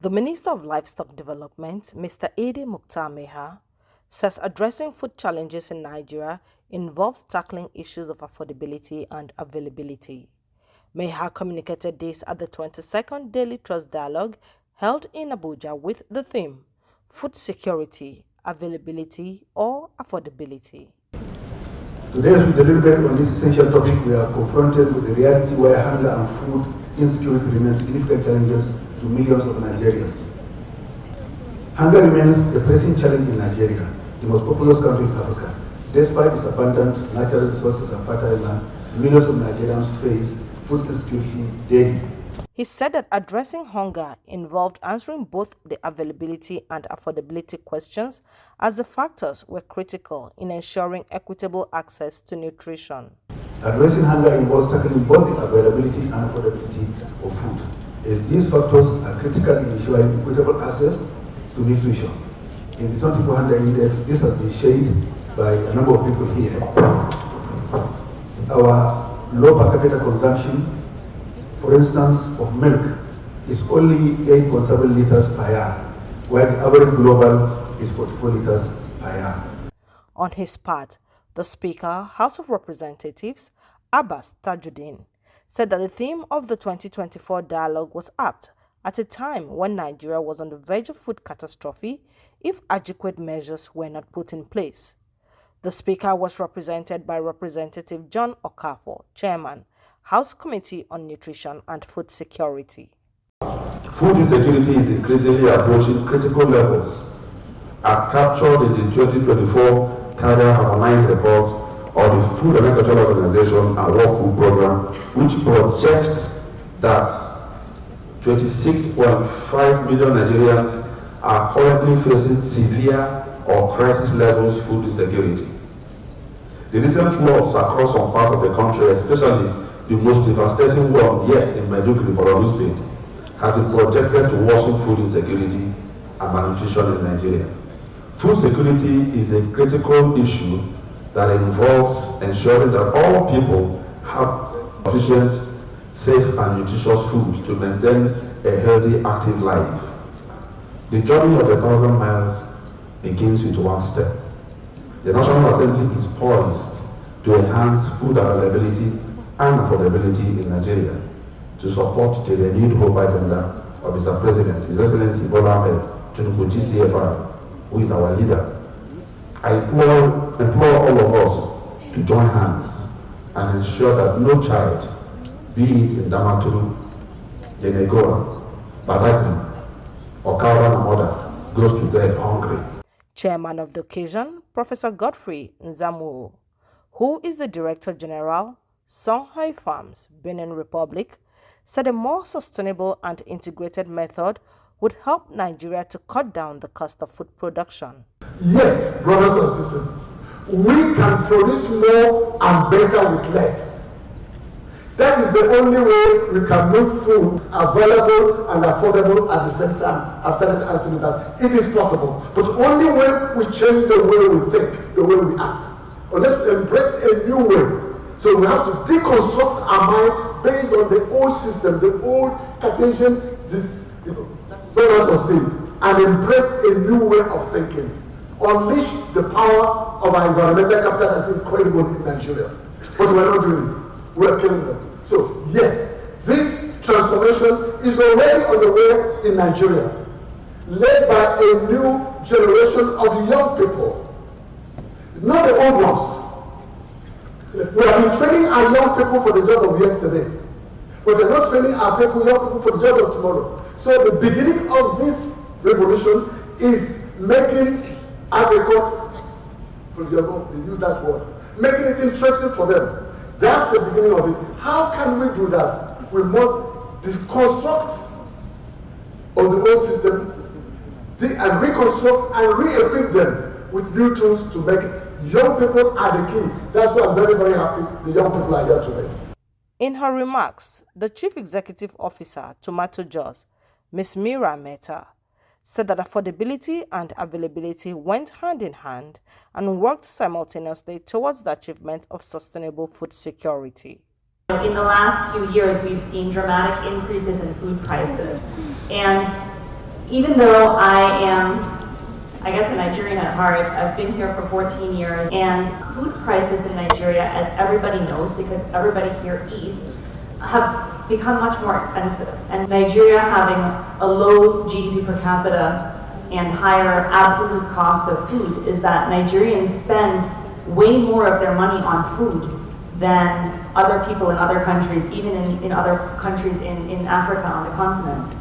The Minister of Livestock Development, Mr. Ede Mukhtar Meha, says addressing food challenges in Nigeria involves tackling issues of affordability and availability. Meha communicated this at the 22nd Daily Trust Dialogue held in Abuja with the theme, Food Security, Availability or Affordability. Today, as we deliberate on this essential topic, we are confronted with the reality where hunger and food insecurity remain significant challenges to millions of Nigerians. Hunger remains a pressing challenge in Nigeria, the most populous country in Africa. Despite its abundant natural resources and fertile land, millions of Nigerians face food insecurity daily. He said that addressing hunger involved answering both the availability and affordability questions, as the factors were critical in ensuring equitable access to nutrition. Addressing hunger involves tackling both the availability and affordability of food, as these factors are critical in ensuring equitable access to nutrition. In the 24 Hunger Index, this has been shared by a number of people here. Our low per capita consumption, for instance, of milk is only 8.7 liters per year, while the average global is 44 liters per year. On his part, the Speaker, House of Representatives, Abbas Tajuddin, said that the theme of the 2024 dialogue was apt at a time when Nigeria was on the verge of food catastrophe if adequate measures were not put in place. The Speaker was represented by Representative John Okafor, Chairman, House Committee on Nutrition and Food Security. Food insecurity is increasingly approaching critical levels, as captured in the 2024 Canada Harmonized Report of the Food and Agricultural Organization and World Food Program, which project that 26.5 million Nigerians are currently facing severe or crisis levels food insecurity. The recent floods across some parts of the country, especially the most devastating one yet in Maiduguri, Borno State, has been projected to worsen food insecurity and malnutrition in Nigeria. Food security is a critical issue that involves ensuring that all people have sufficient, safe and nutritious food to maintain a healthy, active life. The journey of 1,000 miles begins with one step. The National Assembly is poised to enhance food availability and affordability in Nigeria to support the renewed hope agenda of Mr. President, His Excellency Bola Ahmed Tinubu GCFR, who is our leader. I implore all of us to join hands and ensure that no child, be it in Damaturu, Yenegoa, Badagry, or Kaura, goes to bed hungry. Chairman of the occasion, Professor Godfrey Nzamu, who is the Director General, Songhai Farms, Benin Republic, said a more sustainable and integrated method would help Nigeria to cut down the cost of food production. Yes, brothers and sisters, we can produce more and better with less. That is the only way we can make food available and affordable at the same time. After answering that, it is possible, but only when we change the way we think, the way we act. Unless we embrace a new way. So we have to deconstruct our mind based on the old system, the old Cartesian, and embrace a new way of thinking. Unleash the power of our environmental capital that's incredible in Nigeria. But we're not doing it. We're killing them. So yes, this transformation is already on the way in Nigeria, led by a new generation of young people, not the old ones. We have been training our young people for the job of yesterday, but we're not training our young people for the job of tomorrow. So the beginning of this revolution is making agriculture sex, for example, they use that word, making it interesting for them. That's the beginning of it. How can we do that? We must deconstruct on the old system and reconstruct and re-equip them with new tools to make it. Young people are the key. That's why I'm very, very happy the young people are here today. In her remarks, the Chief Executive Officer, Tomato Jaws, Ms. Mira Mehta, said that affordability and availability went hand in hand and worked simultaneously towards the achievement of sustainable food security. In the last few years, we've seen dramatic increases in food prices, and Even though I am, I guess, a Nigerian at heart, I've been here for 14 years, and food prices in Nigeria, as everybody knows, because everybody here eats, have become much more expensive. And Nigeria having a low GDP per capita and higher absolute cost of food is that Nigerians spend way more of their money on food than other people in other countries, even in other countries in Africa on the continent.